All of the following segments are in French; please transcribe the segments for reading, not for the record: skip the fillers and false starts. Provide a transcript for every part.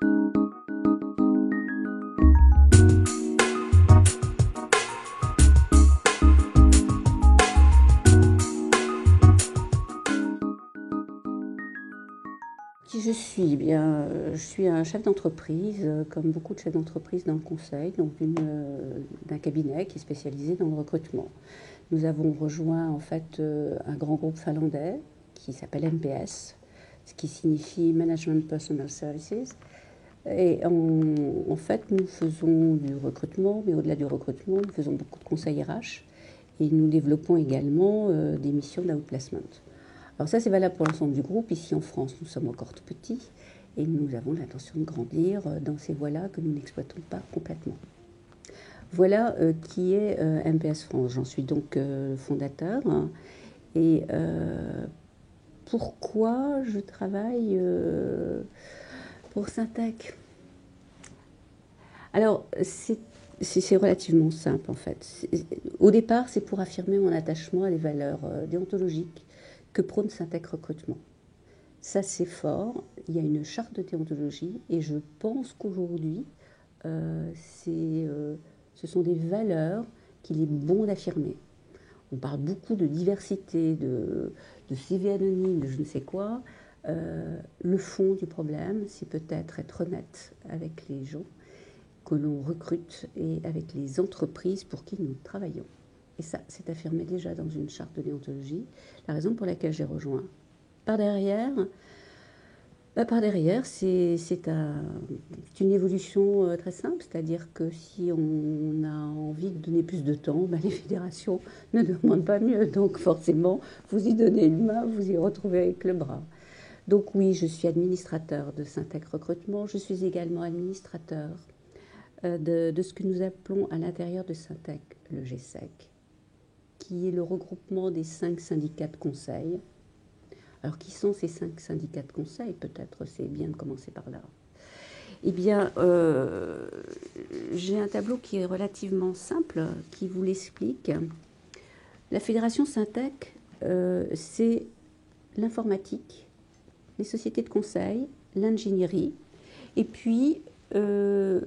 Qui je suis? Bien, je suis un chef d'entreprise, comme beaucoup de chefs d'entreprise dans le conseil, donc d'un cabinet qui est spécialisé dans le recrutement. Nous avons rejoint en fait un grand groupe finlandais qui s'appelle MPS, ce qui signifie Management Personal Services. Et en fait, nous faisons du recrutement, mais au-delà du recrutement, nous faisons beaucoup de conseils RH et nous développons également des missions d'outplacement. Alors ça, c'est valable pour l'ensemble du groupe. Ici en France, nous sommes encore tout petits et nous avons l'intention de grandir dans ces voies-là que nous n'exploitons pas complètement. Voilà qui est MPS France. J'en suis donc le fondateur. Et pourquoi je travaille pour Syntec? Alors, c'est relativement simple en fait. Au départ, c'est pour affirmer mon attachement à les valeurs déontologiques que prône Syntec Recrutement. Ça, c'est fort. Il y a une charte de déontologie et je pense qu'aujourd'hui, ce sont des valeurs qu'il est bon d'affirmer. On parle beaucoup de diversité, de CV anonyme, de je ne sais quoi. Le fond du problème, c'est peut-être être honnête avec les gens que l'on recrute et avec les entreprises pour qui nous travaillons. Et ça, c'est affirmé déjà dans une charte de déontologie. La raison pour laquelle j'ai rejoint. Par derrière, c'est une évolution très simple, c'est-à-dire que si on a envie de donner plus de temps, les fédérations ne demandent pas mieux. Donc forcément, vous y donnez une main, vous y retrouvez avec le bras. Donc oui, je suis administrateur de Syntec Recrutement. Je suis également administrateur de ce que nous appelons à l'intérieur de Syntec le GSEC, qui est le regroupement des 5 syndicats de conseil. Alors, qui sont ces 5 syndicats de conseil? Peut-être c'est bien de commencer par là. Eh bien, j'ai un tableau qui est relativement simple, qui vous l'explique. La fédération Syntec, c'est l'informatique, les sociétés de conseil, l'ingénierie, et puis le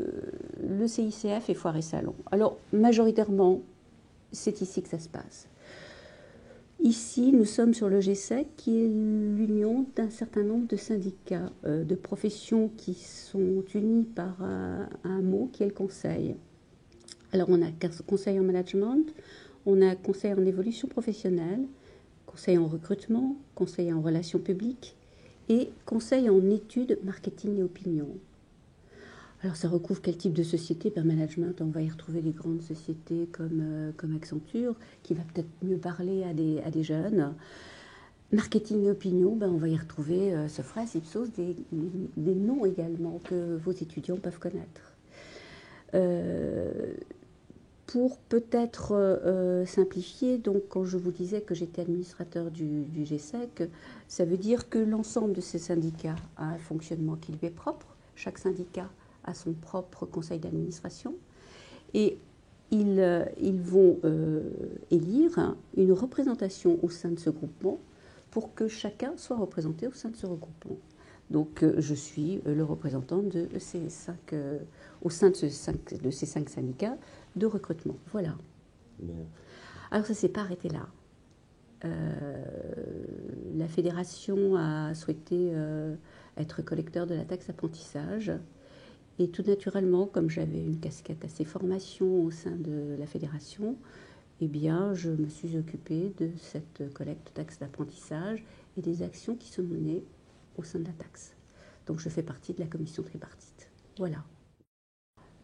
CICF et Foire et Salon. Alors, majoritairement, c'est ici que ça se passe. Ici, nous sommes sur le GSEC, qui est l'union d'un certain nombre de syndicats, de professions qui sont unis par un mot qui est le conseil. Alors, on a conseil en management, on a conseil en évolution professionnelle, conseil en recrutement, conseil en relations publiques et conseil en études, marketing et opinion. Alors ça recouvre quel type de société? Management, on va y retrouver des grandes sociétés comme Accenture, qui va peut-être mieux parler à des jeunes. Marketing et opinion, on va y retrouver Sopra, Ipsos, des noms également que vos étudiants peuvent connaître. Pour peut-être simplifier, donc quand je vous disais que j'étais administrateur du GSEC, ça veut dire que l'ensemble de ces syndicats a un fonctionnement qui lui est propre. Chaque syndicat a son propre conseil d'administration et ils vont élire une représentation au sein de ce groupement pour que chacun soit représenté au sein de ce regroupement. Donc je suis le représentant de ces au sein de ces 5 syndicats de recrutement. Voilà. Bien. Alors ça ne s'est pas arrêté là. La fédération a souhaité être collecteur de la taxe d'apprentissage. Et tout naturellement, comme j'avais une casquette assez formation au sein de la fédération, eh bien, je me suis occupée de cette collecte de taxe d'apprentissage et des actions qui sont menées au sein de la taxe. Donc, je fais partie de la commission tripartite. Voilà.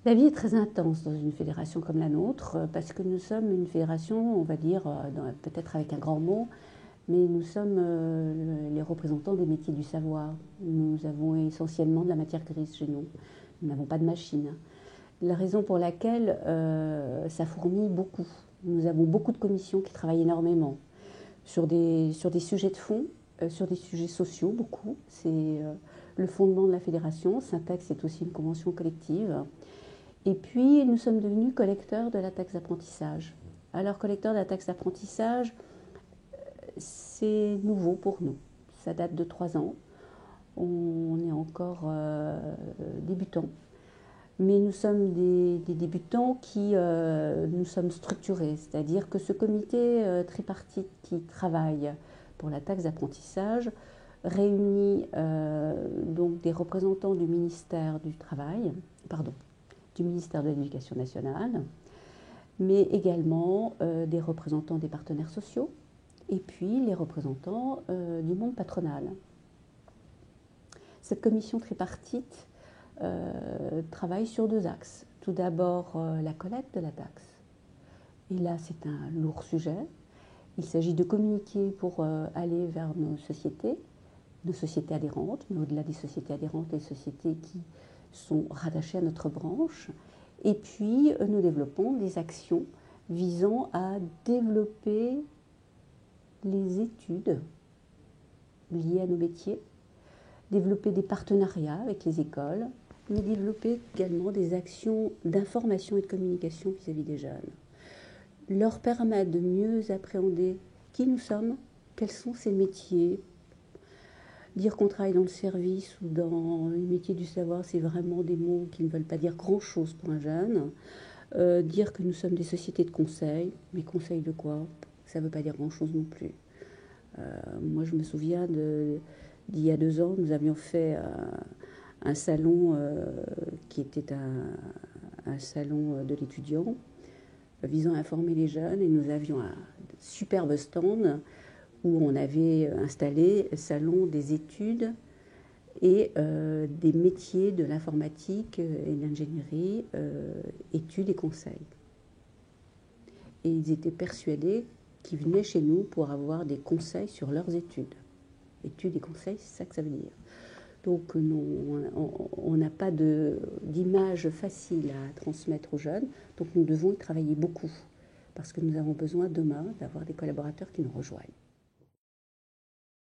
La vie est très intense dans une fédération comme la nôtre, parce que nous sommes une fédération, on va dire, peut-être avec un grand mot, mais nous sommes les représentants des métiers du savoir. Nous avons essentiellement de la matière grise chez nous. Nous n'avons pas de machine. La raison pour laquelle ça fourmille beaucoup. Nous avons beaucoup de commissions qui travaillent énormément sur des sujets de fond, sur des sujets sociaux, beaucoup. C'est le fondement de la fédération. Syntec, c'est aussi une convention collective. Et puis, nous sommes devenus collecteurs de la taxe d'apprentissage. Alors, collecteurs de la taxe d'apprentissage, c'est nouveau pour nous. Ça date de 3 ans. On est encore débutants. Mais nous sommes des débutants qui nous sommes structurés, c'est-à-dire que ce comité tripartite qui travaille pour la taxe d'apprentissage réunit donc des représentants du ministère du Travail, pardon, du ministère de l'Éducation nationale, mais également des représentants des partenaires sociaux et puis les représentants du monde patronal. Cette commission tripartite travaille sur 2 axes. Tout d'abord, la collecte de la taxe. Et là, c'est un lourd sujet. Il s'agit de communiquer pour aller vers nos sociétés adhérentes, mais au-delà des sociétés adhérentes, les sociétés qui sont rattachées à notre branche. Et puis, nous développons des actions visant à développer les études liées à nos métiers, développer des partenariats avec les écoles, mais développer également des actions d'information et de communication vis-à-vis des jeunes. Leur permettre de mieux appréhender qui nous sommes, quels sont ces métiers. Dire qu'on travaille dans le service ou dans les métiers du savoir, c'est vraiment des mots qui ne veulent pas dire grand-chose pour un jeune. Dire que nous sommes des sociétés de conseil, mais conseil de quoi? Ça ne veut pas dire grand-chose non plus. Moi, je me souviens d'il y a 2 ans, nous avions fait un salon qui était un salon de l'étudiant visant à informer les jeunes, et nous avions un superbe stand où on avait installé salon des études et des métiers de l'informatique et de l'ingénierie, études et conseils. Et ils étaient persuadés qu'ils venaient chez nous pour avoir des conseils sur leurs études. Études et conseils, c'est ça que ça veut dire. Donc on n'a pas d'image facile à transmettre aux jeunes, donc nous devons y travailler beaucoup, parce que nous avons besoin demain d'avoir des collaborateurs qui nous rejoignent.